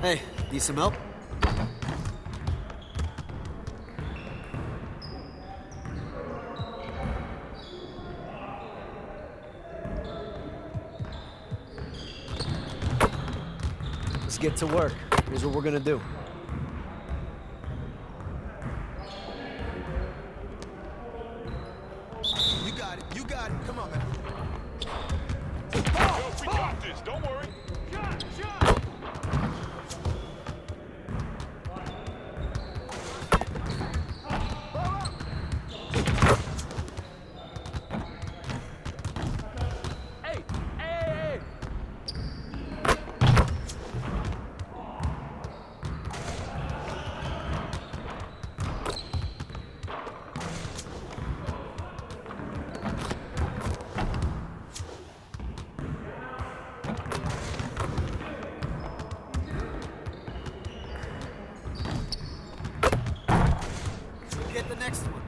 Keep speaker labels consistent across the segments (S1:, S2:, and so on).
S1: Hey, need some help? Let's get to work. Here's what we're gonna do.
S2: You got it. Come on, man.
S3: Yo, we got this. Don't worry. Shot! Hey!
S1: Get the next one.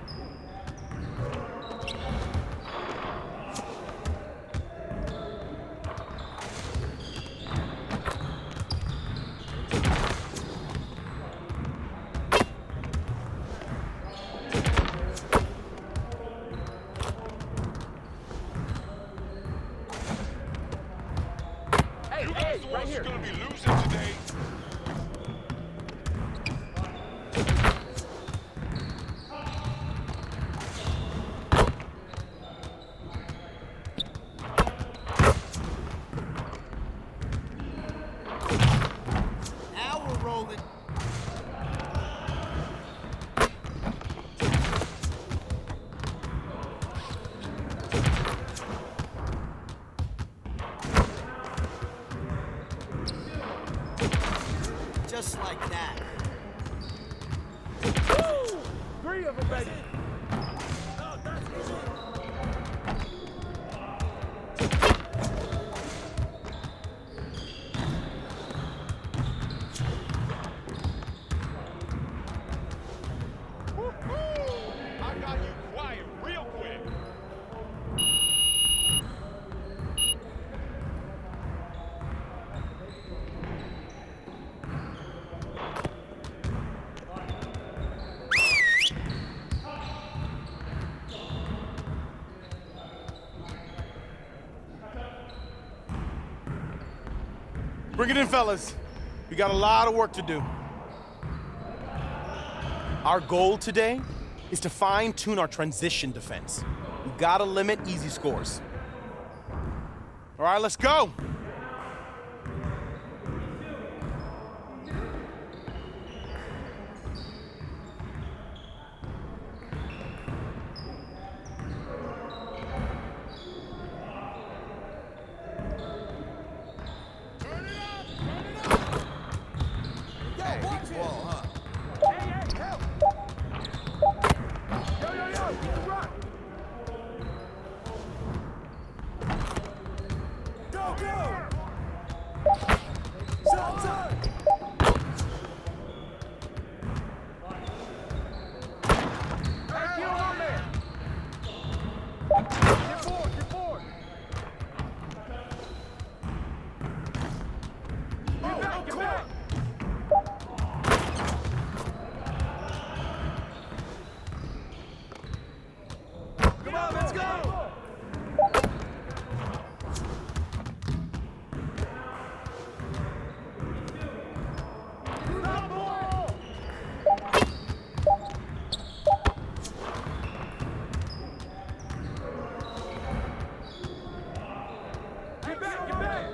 S3: You guys the ones who's gonna be losing today.
S1: Now we're rolling. Just like that.
S3: Woo! 3 of them, baby. I got you quiet real quick.
S4: Bring it in, fellas. We got a lot of work to do. Our goal today is to fine-tune our transition defense. We gotta limit easy scores. All right, let's go.
S2: Ball, huh?
S3: Yo, keep it rock.
S2: Go! Shot time!
S3: Hey, kill one man. Get forward. Get back.
S2: Come on, let's go!
S3: Get back.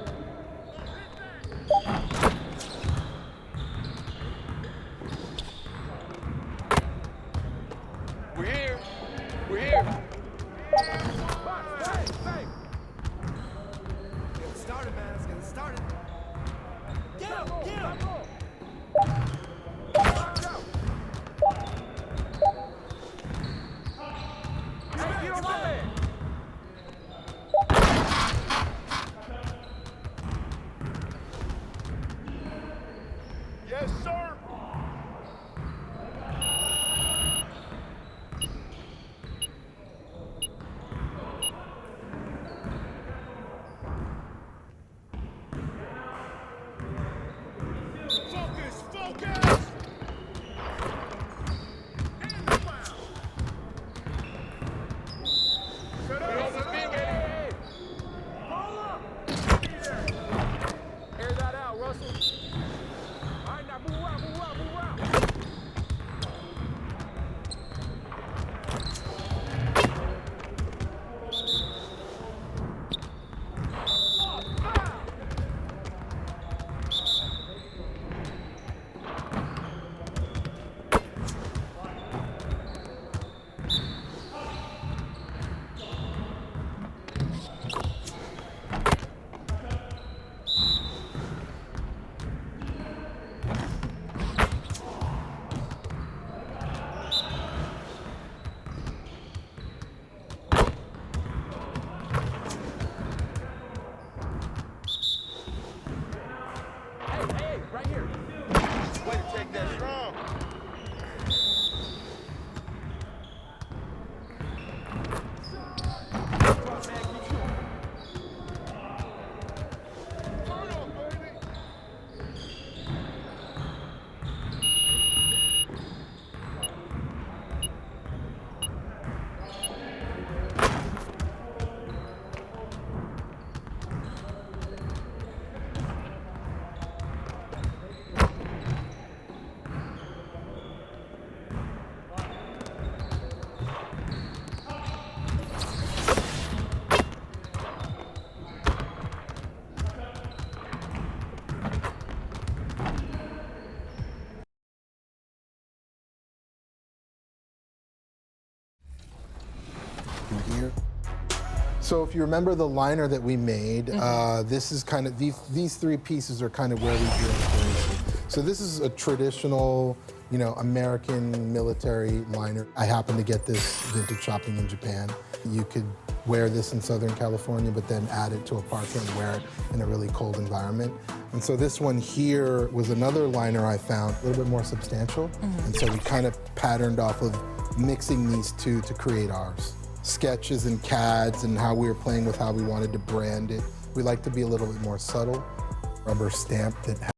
S3: We're here. Bang.
S2: Get started, man. Let's get started. Get him!
S3: Hey, get on my man. Yes, sir.
S5: here. So if you remember the liner that we made, this is kind of, these three pieces are kind of where we drew inspiration. So this is a traditional, you know, American military liner. I happened to get this vintage shopping in Japan. You could wear this in Southern California, but then add it to a parka and wear it in a really cold environment. And so this one here was another liner I found, a little bit more substantial. And so we kind of patterned off of mixing these two to create ours. Sketches and CADs and how we were playing with how we wanted to brand it. We like to be a little bit more subtle, rubber stamp that.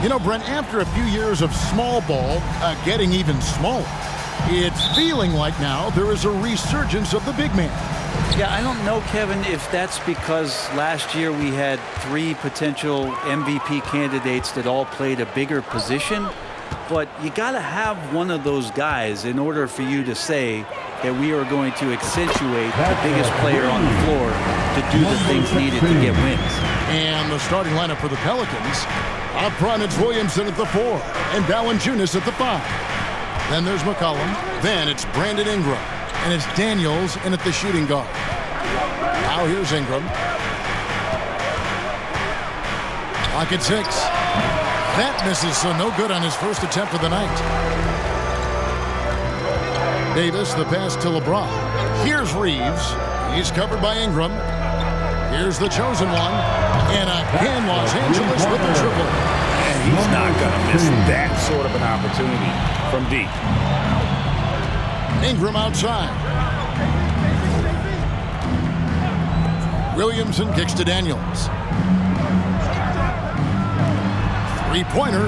S6: You know, Brent, after a few years of small ball getting even smaller, it's feeling like now there is a resurgence of the big man.
S7: Yeah, I don't know, Kevin, if that's because last year we had 3 potential MVP candidates that all played a bigger position, but you got to have one of those guys in order for you to say that we are going to accentuate the biggest player on the floor to do the things needed to get wins.
S6: And the starting lineup for the Pelicans, up front it's Williamson at the 4 and Valanciunas at the 5. Then there's McCollum. Then it's Brandon Ingram. And it's Daniels in at the shooting guard. Now here's Ingram. Clock at 6. That misses, so no good on his first attempt of the night. Davis, the pass to LeBron. Here's Reeves. He's covered by Ingram. Here's the chosen one. And again, Los Angeles with the triple.
S3: And he's not going to miss that sort of an opportunity from deep.
S6: Ingram outside. Williamson kicks to Daniels. Three-pointer.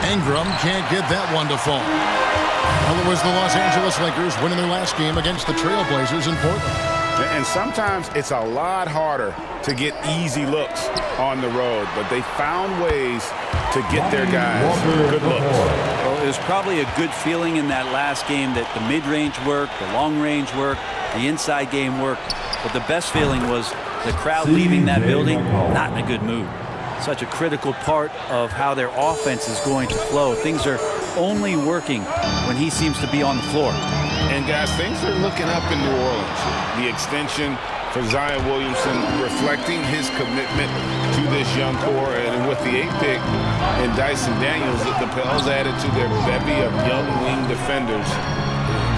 S6: Ingram can't get that one to fall. Well, it was the Los Angeles Lakers winning their last game against the Trailblazers in Portland.
S3: And sometimes it's a lot harder to get easy looks on the road, but they found ways to get their guys good looks.
S7: Well, it was probably a good feeling in that last game that the mid-range worked, the long-range worked, the inside game worked, but the best feeling was the crowd leaving that building not in a good mood. Such a critical part of how their offense is going to flow. Things are only working when he seems to be on the floor.
S3: And guys, things are looking up in New Orleans. The extension for Zion Williamson reflecting his commitment to this young core, and with the 8th pick and Dyson Daniels, the Pels added to their bevy of young wing defenders.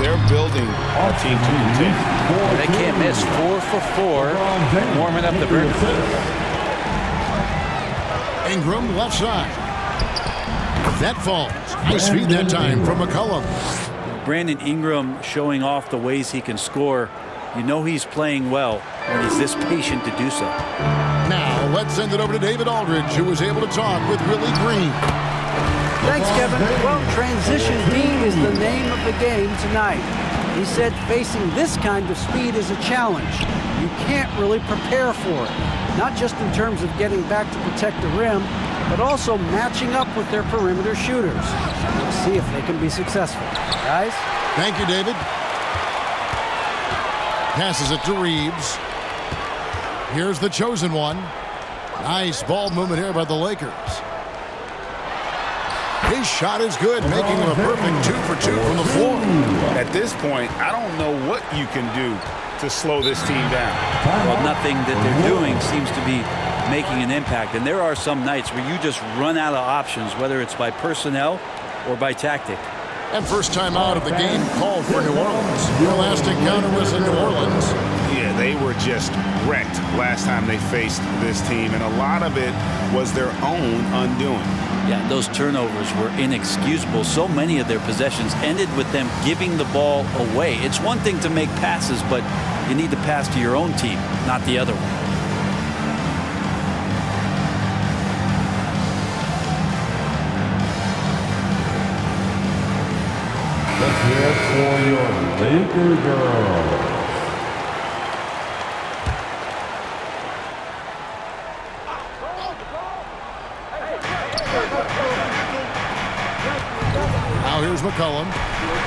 S3: They're building a team to contend.
S7: They can't miss. 4 for 4, warming up the perimeter.
S6: Ingram left side. That falls. Nice feed that time from McCollum.
S7: Brandon Ingram showing off the ways he can score. You know he's playing well when he's this patient to do so.
S6: Now let's send it over to David Aldridge, who was able to talk with Willie Green.
S8: Thanks, Kevin. Well, transition D is the name of the game tonight. He said facing this kind of speed is a challenge. You can't really prepare for it, not just in terms of getting back to protect the rim, but also matching up with their perimeter shooters. We'll see if they can be successful. Guys?
S6: Thank you, David. Passes it to Reeves. Here's the chosen one. Nice ball movement here by the Lakers. His shot is good, making him a perfect 2 for 2 from the floor.
S3: At this point, I don't know what you can do to slow this team down.
S7: Well, nothing that they're doing seems to be making an impact. And there are some nights where you just run out of options, whether it's by personnel or by tactic.
S6: And first time out of the game called for New Orleans. Their last encounter was in New Orleans.
S3: Yeah, they were just wrecked last time they faced this team, and a lot of it was their own undoing.
S7: Yeah, those turnovers were inexcusable. So many of their possessions ended with them giving the ball away. It's one thing to make passes, but you need to pass to your own team, not the other one.
S9: Let's hear it for your Laker girls.
S6: Now Now here's McCollum.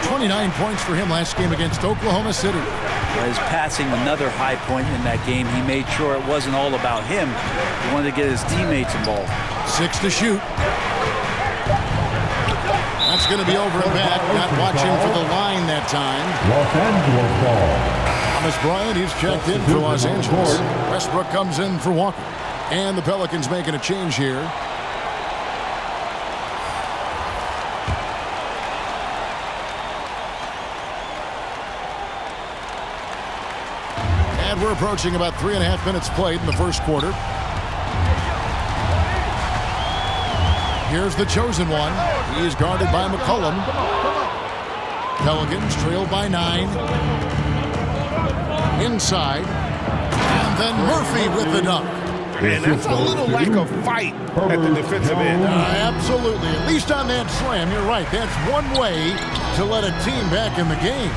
S6: 29 points for him last game against Oklahoma City.
S7: His passing, another high point in that game. He made sure it wasn't all about him. He wanted to get his teammates involved.
S6: 6 to shoot. That's going to be over and back. Not watching for the line that time.
S9: Los Angeles ball.
S6: Thomas Bryant, he's checked in for Los Angeles. Westbrook comes in for Walker. And the Pelicans making a change here. And we're approaching about 3.5 minutes played in the first quarter. Here's the chosen one. He's guarded by McCollum. Pelicans trailed by 9. Inside. And then Murphy with the dunk.
S3: And that's a little lack of fight at the defensive end.
S6: Absolutely. At least on that slam, you're right. That's one way to let a team back in the game.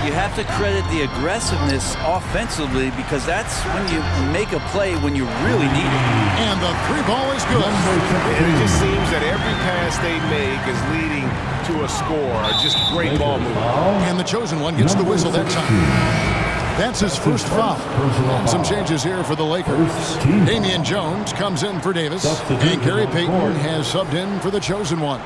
S7: You have to credit the aggressiveness offensively because that's when you make a play when you really need it.
S6: And the 3 ball is good.
S3: And it just seems that every pass they make is leading to a score. Just great ball movement.
S6: And the chosen one gets the whistle that time. That's his first foul. And some changes here for the Lakers. Damian Jones comes in for Davis. And Gary Payton has subbed in for the chosen one.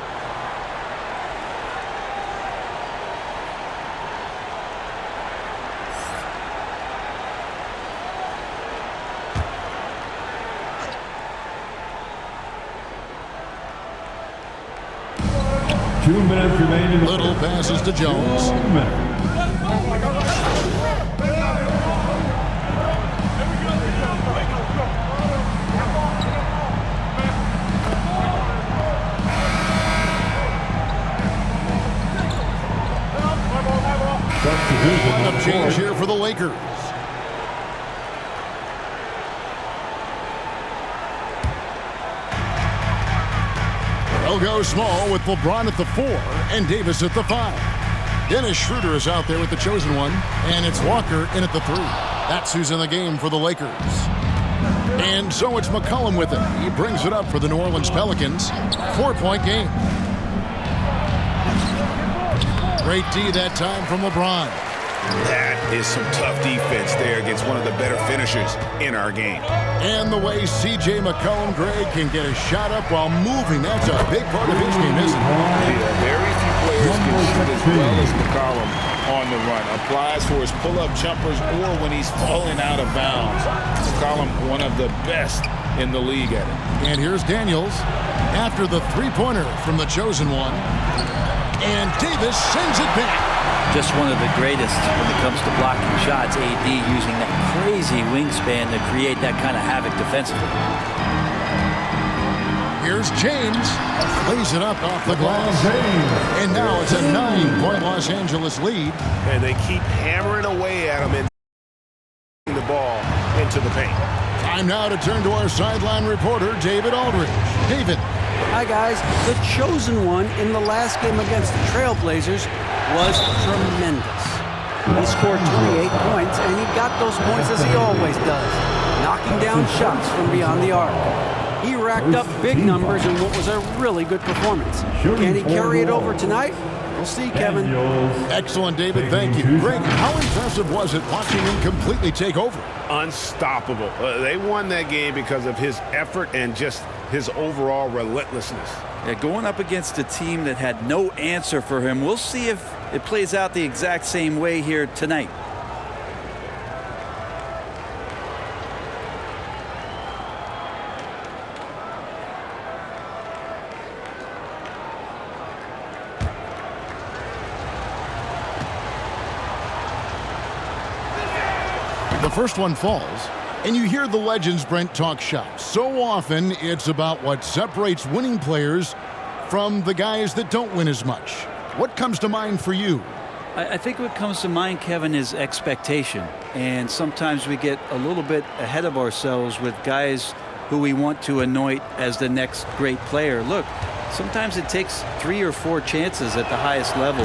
S9: Two minutes remaining.
S6: Little passes to Jones. Lineup change here for the Lakers. They'll go small with LeBron at the 4 and Davis at the 5. Dennis Schroeder is out there with the chosen one, and it's Walker in at the 3. That's who's in the game for the Lakers. And so it's McCollum with it. He brings it up for the New Orleans Pelicans. 4-point game. Great D that time from LeBron.
S3: That is some tough defense there against one of the better finishers in our game.
S6: And the way C.J. McCollum, Greg, can get a shot up while moving, that's a big part of his game, isn't it?
S3: Yeah, very few players can shoot as well as McCollum on the run. Applies for his pull-up jumpers or when he's falling out of bounds. McCollum, one of the best in the league at it.
S6: And here's Daniels after the 3-pointer from the chosen one. And Davis sends it back.
S7: Just one of the greatest when it comes to blocking shots. AD using that crazy wingspan to create that kind of havoc defensively.
S6: Here's James. Lays it up off the glass. And now it's a 9-point Los Angeles lead.
S3: And they keep hammering away at him and the ball into the paint.
S6: Time now to turn to our sideline reporter, David Aldridge. David.
S8: Hi, guys. The chosen one in the last game against the Trailblazers was tremendous. He scored 28 points, and he got those points as he always does, knocking down shots from beyond the arc. He racked up big numbers in what was a really good performance. Can he carry it over tonight? We'll see, Kevin.
S6: Excellent, David. Thank you. Greg, how impressive was it watching him completely take over?
S3: Unstoppable. They won that game because of his effort and just his overall relentlessness.
S7: Yeah, going up against a team that had no answer for him. We'll see if it plays out the exact same way here tonight.
S6: The first one falls, and you hear the legends Brent talk shop. So often, it's about what separates winning players from the guys that don't win as much. What comes to mind for you?
S7: I think what comes to mind, Kevin, is expectation. And sometimes we get a little bit ahead of ourselves with guys who we want to anoint as the next great player. Look, sometimes it takes 3 or 4 chances at the highest level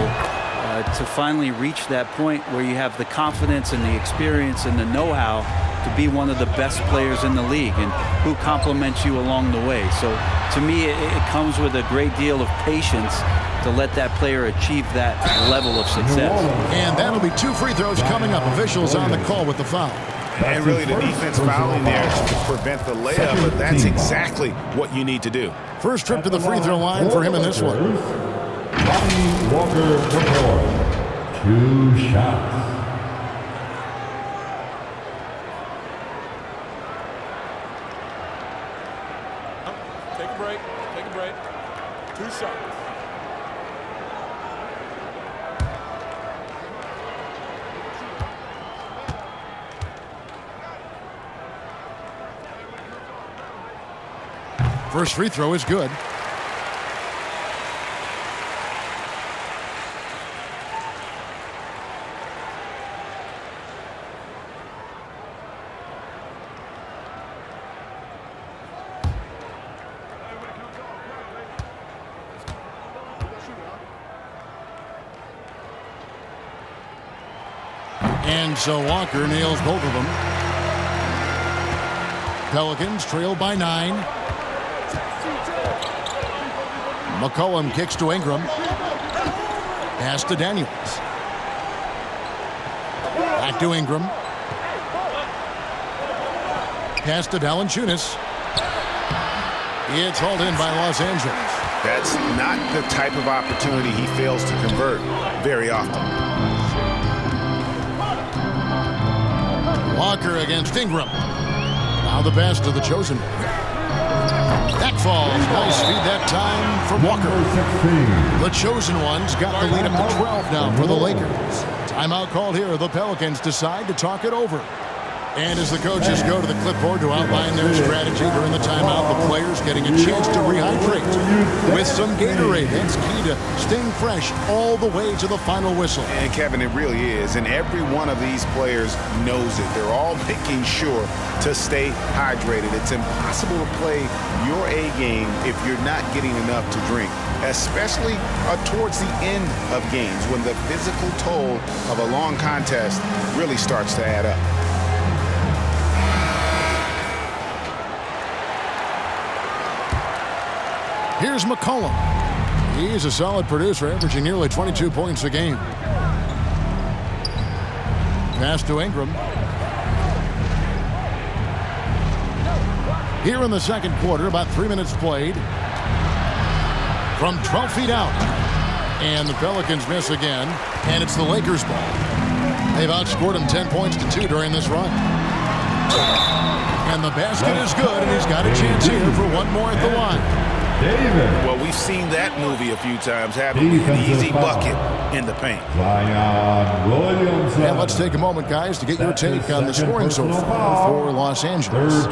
S7: to finally reach that point where you have the confidence and the experience and the know-how to be one of the best players in the league and who compliments you along the way. So to me, it comes with a great deal of patience to let that player achieve that level of success.
S6: And that'll be 2 free throws coming up. Officials on the call with the foul.
S3: And really the defense fouling there to prevent the layup, but that's exactly what you need to do.
S6: First trip to the free throw line for him in this one.
S9: Lonnie Walker report. 2 shots.
S2: Take a break. Take a break. 2 shots.
S6: First free throw is good. And so Walker nails both of them. Pelicans trail by 9. McCollum kicks to Ingram. Pass to Daniels. Back to Ingram. Pass to Valanciunas. It's hauled in by Los Angeles.
S3: That's not the type of opportunity he fails to convert very often.
S6: Walker against Ingram. Now the pass to the chosen one. That falls. Nice feed that time from Walker. The chosen ones got the lead up to 12 now for the Lakers. Timeout called here. The Pelicans decide to talk it over. And as the coaches go to the clipboard to outline their strategy during the timeout, the players getting a chance to rehydrate with some Gatorade. That's key to staying fresh all the way to the final whistle.
S3: And Kevin, it really is. And every one of these players knows it. They're all making sure to stay hydrated. It's impossible to play your A game if you're not getting enough to drink, especially towards the end of games when the physical toll of a long contest really starts to add up.
S6: Here's McCollum. He's a solid producer, averaging nearly 22 points a game. Pass to Ingram. Here in the second quarter, about 3 minutes played. From 12 feet out. And the Pelicans miss again. And it's the Lakers' ball. They've outscored them 10 points to 2 during this run. And the basket is good, and he's got a chance here for one more at the line.
S3: Well, we've seen that movie a few times, having an easy bucket in the paint.
S6: And let's take a moment, guys, to get your take on the scoring so far for Los Angeles.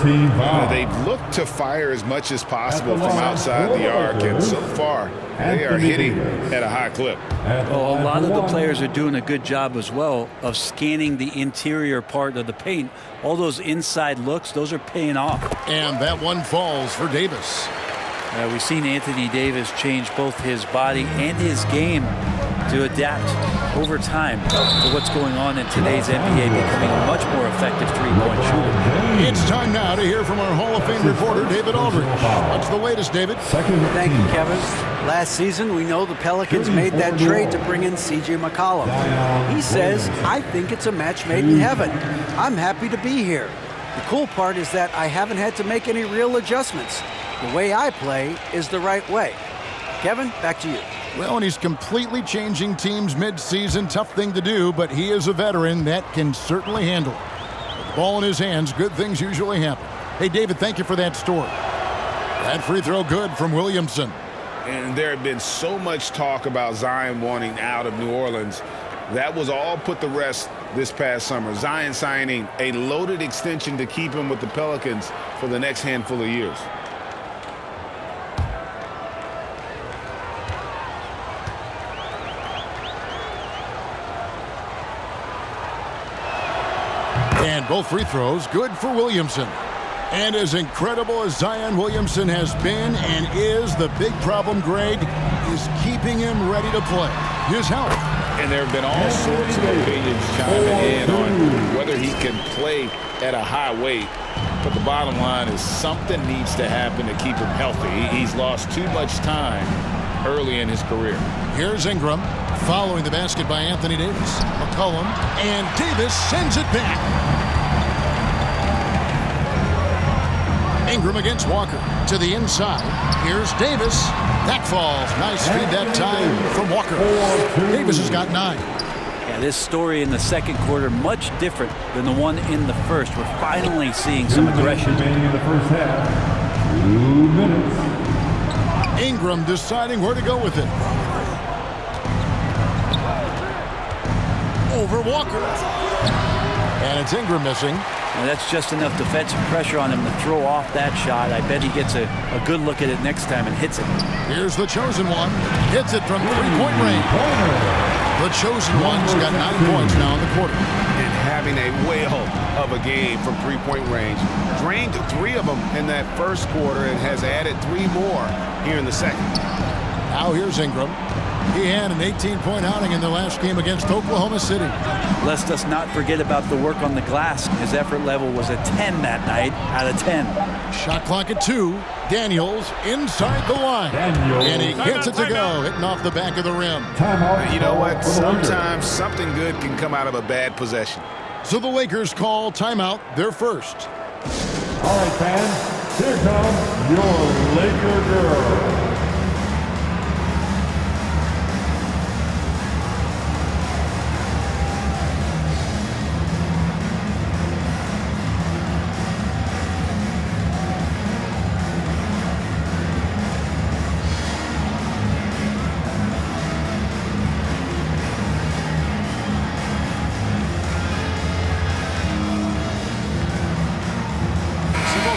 S3: They've looked to fire as much as possible from outside the arc, and so far they are hitting at a high clip.
S7: Well, a lot of the players are doing a good job as well of scanning the interior part of the paint. All those inside looks, those are paying off.
S6: And that one falls for Davis.
S7: We've seen Anthony Davis change both his body and his game to adapt over time to what's going on in today's NBA, becoming a much more effective three-point shooter.
S6: It's time now to hear from our Hall of Fame reporter, David Aldridge. What's the latest, David?
S8: Thank you, Kevin. Last season, we know the Pelicans made that trade to bring in C.J. McCollum. He says, I think it's a match made in heaven. I'm happy to be here. The cool part is that I haven't had to make any real adjustments. The way I play is the right way. Kevin, back to you.
S6: Well, and he's completely changing teams mid-season. Tough thing to do, but he is a veteran that can certainly handle it. With the ball in his hands, good things usually happen. Hey, David, thank you for that story. That free throw good from Williamson.
S3: And there had been so much talk about Zion wanting out of New Orleans. That was all put to rest this past summer. Zion signing a loaded extension to keep him with the Pelicans for the next handful of years.
S6: And both free throws good for Williamson. And as incredible as Zion Williamson has been and is, the big problem, Greg, is keeping him ready to play. His health.
S3: And there have been all sorts of opinions chiming in on whether he can play at a high weight. But the bottom line is something needs to happen to keep him healthy. He's lost too much time early in his career.
S6: Here's Ingram following the basket by Anthony Davis. McCollum, and Davis sends it back. Ingram against Walker to the inside. Here's Davis. That falls. Nice feed that time from Walker. Davis has got 9.
S7: Yeah, this story in the second quarter much different than the one in the first. We're finally seeing some aggression.
S9: Remaining in the first half. 2 minutes.
S6: Ingram deciding where to go with it. Over Walker. And it's Ingram missing.
S7: And that's just enough defensive pressure on him to throw off that shot. I bet he gets a good look at it next time and hits it.
S6: Here's the chosen one. Hits it from 3-point range. The chosen one's got 9 points now in the quarter.
S3: And having a whale of a game from 3-point range. Drained 3 of them in that first quarter and has added 3 more here in the second.
S6: Now here's Ingram. He had an 18-point outing in the last game against Oklahoma City.
S7: Let's just not forget about the work on the glass. His effort level was a 10 that night out of 10.
S6: Shot clock at 2. Daniels inside the line. And he gets it to go, hitting off the back of the rim.
S3: You know what? Sometimes something good can come out of a bad possession.
S6: So the Lakers call timeout, their first.
S9: All right, fans, here comes your Laker girl.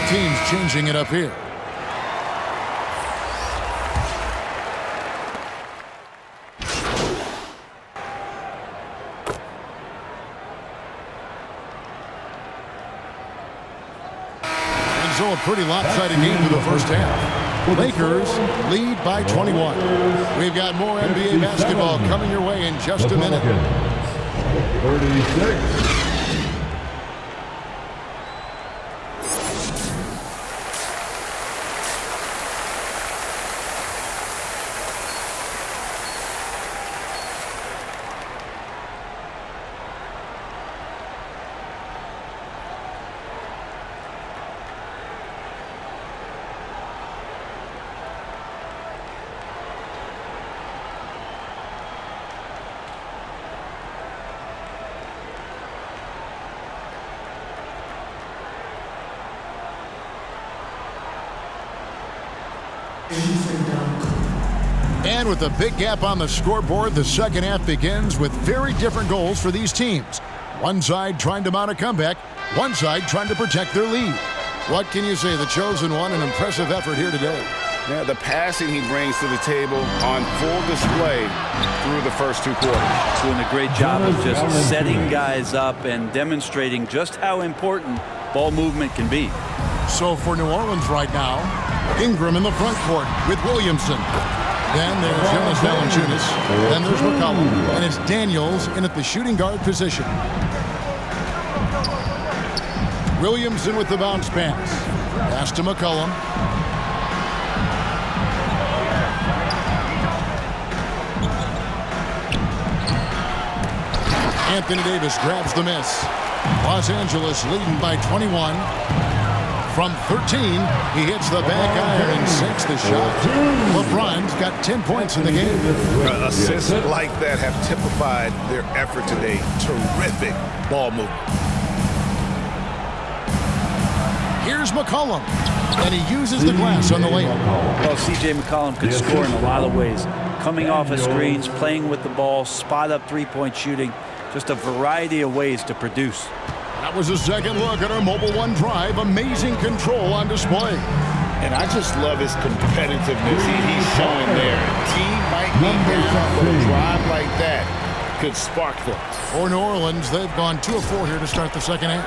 S6: Teams changing it up here. And so a pretty lopsided game for the first half. Lakers lead by 21. We've got more NBA basketball coming your way in just a minute.
S9: 36.
S6: And with a big gap on the scoreboard, the second half begins with very different goals for these teams. One side trying to mount a comeback, one side trying to protect their lead. What can you say? The chosen one, an impressive effort here today.
S3: Yeah, the passing he brings to the table on full display through the first 2 quarters.
S7: Doing a great job of just setting guys up and demonstrating just how important ball movement can be.
S6: So for New Orleans right now, Ingram in the front court with Williamson. Then there's Jonas Valanciunas. Then there's McCollum. And it's Daniels in at the shooting guard position. Williamson with the bounce pass. Pass to McCollum. Anthony Davis grabs the miss. Los Angeles leading by 21. From 13, he hits the back iron and sinks the shot. LeBron's got 10 points in the game.
S3: Assists like that have typified their effort today. Terrific ball movement.
S6: Here's McCollum, and he uses the glass on the layup.
S7: Well, C.J. McCollum could score in a lot of ways. Coming off of screens, playing with the ball, spot-up three-point shooting, just a variety of ways to produce.
S6: That was a second look at our Mobile One drive. Amazing control on display.
S3: And I just love his competitiveness he's showing there. Team might be down, but a drive like that could spark them.
S6: For New Orleans, they've gone 2 of 4 here to start the second half.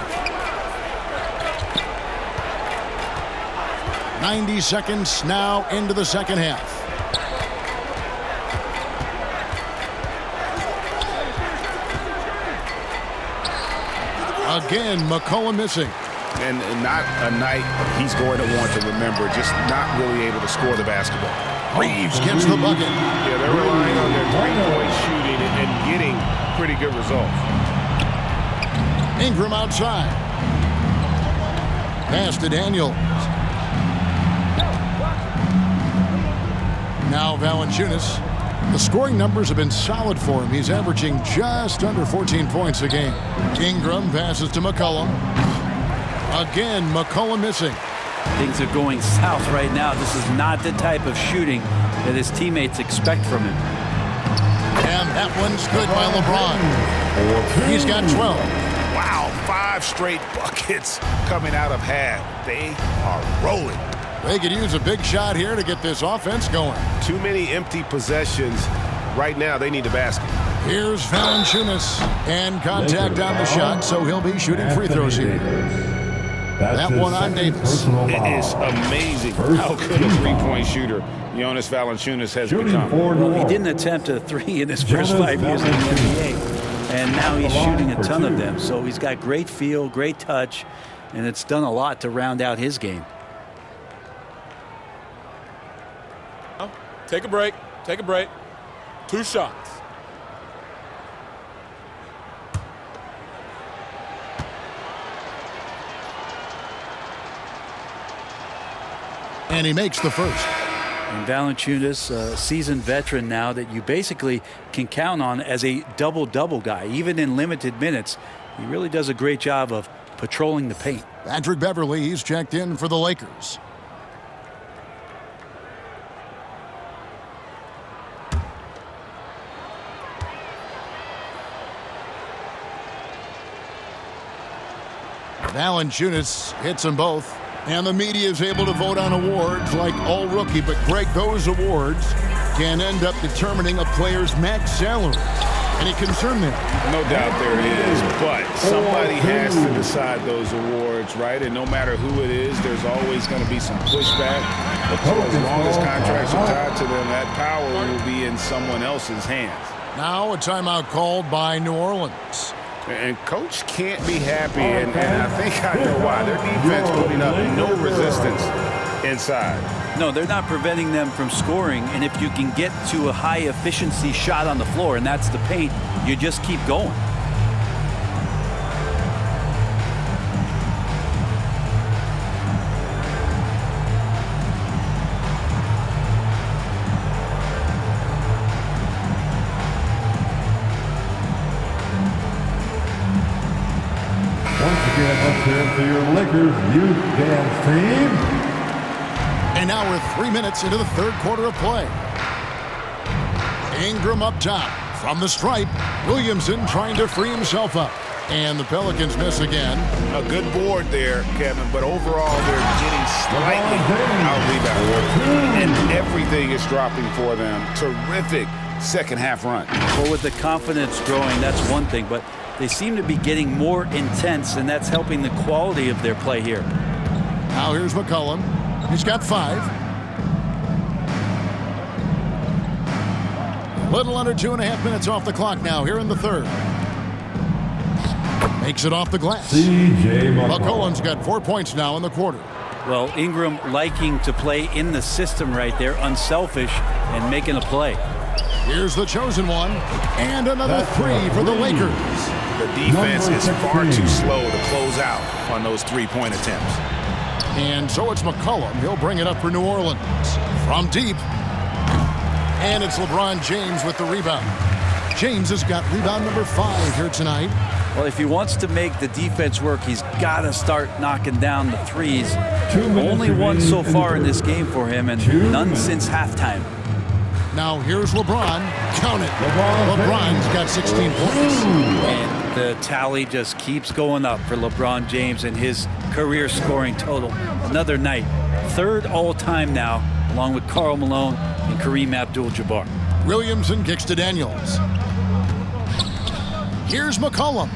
S6: 90 seconds now into the second half. Again, McCollum missing.
S3: And not a night he's going to want to remember, just not really able to score the basketball.
S6: Reeves gets the bucket.
S3: Yeah, they're relying on their three-point shooting and getting pretty good results.
S6: Ingram outside. Pass to Daniels. Now Valanciunas. The scoring numbers have been solid for him. He's averaging just under 14 points a game. Ingram passes to McCollum. Again, McCollum missing.
S7: Things are going south right now. This is not the type of shooting that his teammates expect from him.
S6: And that one's good by LeBron. He's got 12.
S3: Wow, 5 straight buckets coming out of half. They are rolling.
S6: They could use a big shot here to get this offense going.
S3: Too many empty possessions. Right now, they need the basket.
S6: Here's Valanciunas. And contact on the shot, so he'll be shooting free throws here. That one on Davis.
S3: It is amazing how good a three-point shooter Jonas Valanciunas has become.
S7: Well, he didn't attempt a three in his first 5 years in the NBA, and now he's shooting a ton of them. So he's got great feel, great touch, and it's done a lot to round out his game.
S10: Take a break. Take a break. 2 shots.
S6: And he makes the first.
S7: And Valanciunas, a seasoned veteran now that you basically can count on as a double-double guy. Even in limited minutes, he really does a great job of patrolling the paint.
S6: Patrick Beverley, he's checked in for the Lakers. Valanciunas hits them both. And the media is able to vote on awards like All Rookie. But, Greg, those awards can end up determining a player's max salary. Any concern there?
S3: No doubt there is, but somebody has to decide those awards, right? And no matter who it is, there's always going to be some pushback. But as long as contracts are tied to them, that power will be in someone else's hands.
S6: Now a timeout called by New Orleans.
S3: And Coach can't be happy, and I think I know why. Their defense putting up no resistance inside.
S7: No, they're not preventing them from scoring, and if you can get to a high-efficiency shot on the floor, and that's the paint, you just keep going.
S9: Let's hear it for your Lakers youth dance team.
S6: And now we're 3 minutes into the third quarter of play. Ingram up top from the stripe. Williamson trying to free himself up. And the Pelicans miss again.
S3: A good board there, Kevin, but overall they're getting slightly out-rebounded. And everything is dropping for them. Terrific second half run.
S7: Well, with the confidence growing, that's one thing, but they seem to be getting more intense, and that's helping the quality of their play here.
S6: Now here's McCollum. He's got 5. A little under 2.5 minutes off the clock now here in the third. Makes it off the glass. McCollum's got 4 points now in the quarter.
S7: Well, Ingram liking to play in the system right there, unselfish, and making a play.
S6: Here's the chosen one, and another 3 for the Lakers.
S3: The defense is far too slow to close out on those three-point attempts.
S6: And so it's McCollum. He'll bring it up for New Orleans. From deep. And it's LeBron James with the rebound. James has got rebound number 5 here tonight.
S7: Well, if he wants to make the defense work, he's got to start knocking down the threes. Only one so far in this game for him, and none since halftime.
S6: Now here's LeBron. Count it. LeBron's got 16 points.
S7: And the tally just keeps going up for LeBron James and his career scoring total. Another night. 3rd all-time now, along with Karl Malone and Kareem Abdul-Jabbar.
S6: Williamson kicks to Daniels. Here's McCollum.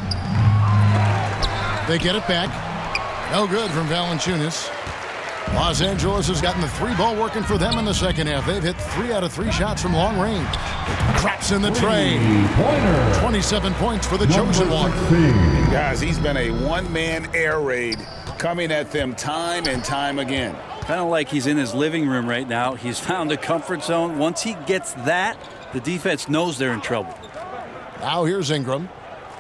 S6: They get it back. No good from Valanciunas. Los Angeles has gotten the 3-ball working for them in the second half. They've hit 3 out of 3 shots from long range. Drops in the tray. 27 points for the chosen one.
S3: Guys, he's been a one-man air raid coming at them time and time again.
S7: Kind of like he's in his living room right now. He's found a comfort zone. Once he gets that, the defense knows they're in trouble.
S6: Now here's Ingram.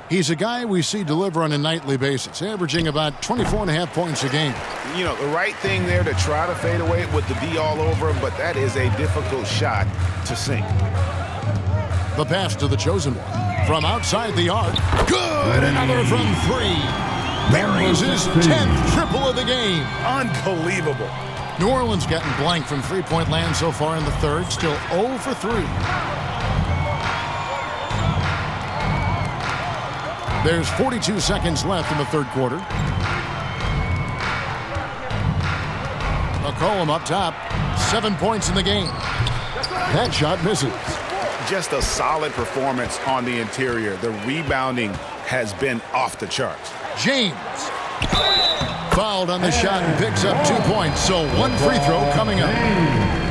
S6: He's a guy we see deliver on a nightly basis, averaging about 24.5 points a game.
S3: You know, the right thing there to try to fade away with the D all over him, but that is a difficult shot to sink.
S6: The pass to the chosen one. From outside the arc. Good! Another from 3. There is his 10th triple of the game.
S3: Unbelievable.
S6: New Orleans getting blank from three-point land so far in the third. Still 0 for 3. There's 42 seconds left in the third quarter. McCollum up top. 7 points in the game. That shot misses.
S3: Just a solid performance on the interior. The rebounding has been off the charts.
S6: James fouled on the shot and picks up 2 points. So 1 free throw coming up.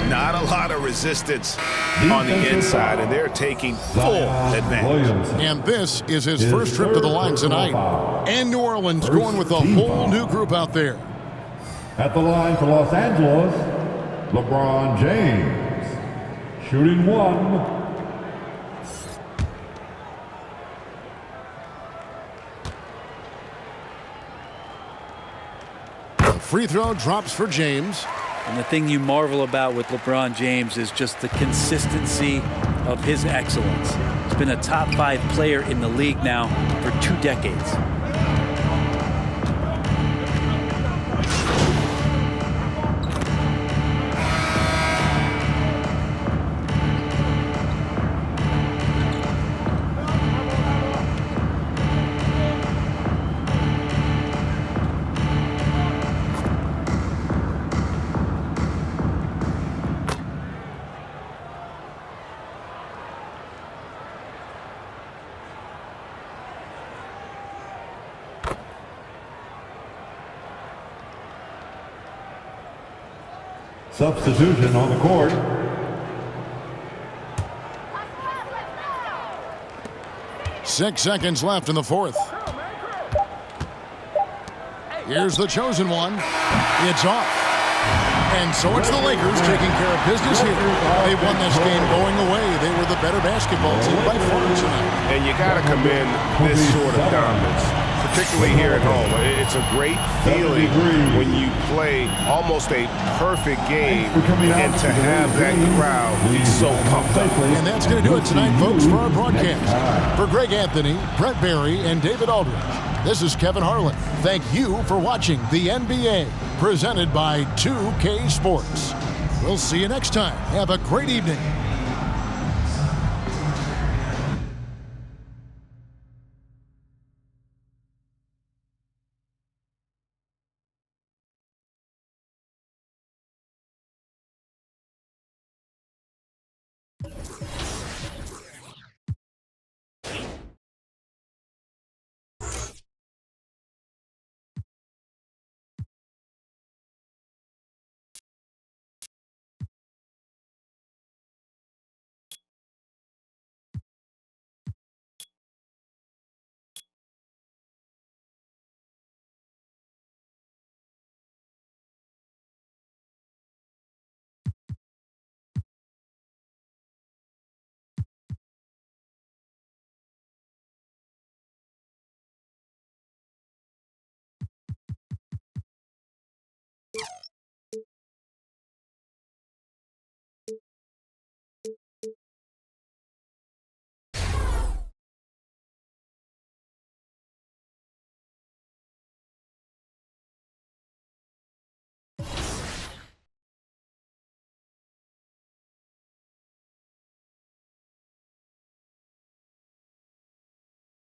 S3: Not a lot of resistance on the inside, and they're taking full advantage.
S6: And this is his first trip to the line tonight. And New Orleans going with a whole new group out there.
S9: At the line for Los Angeles, LeBron James. Shooting 1.
S6: Free throw drops for James.
S7: And the thing you marvel about with LeBron James is just the consistency of his excellence. He's been a top 5 player in the league now for 2 decades.
S9: Substitution on the court.
S6: Six seconds left in the fourth. Here's the chosen one. It's off. And so it's the Lakers taking care of business here. They won this game going away. They were the better basketball team by far tonight.
S3: And you got to commend this sort of dominance, particularly here at home. It's a great feeling when you play almost a perfect game and to have that crowd be so pumped up.
S6: And that's going to do it tonight, folks, for our broadcast. For Greg Anthony, Brett Barry, and David Aldridge, this is Kevin Harlan. Thank you for watching the NBA, presented by 2K Sports. We'll see you next time. Have a great evening.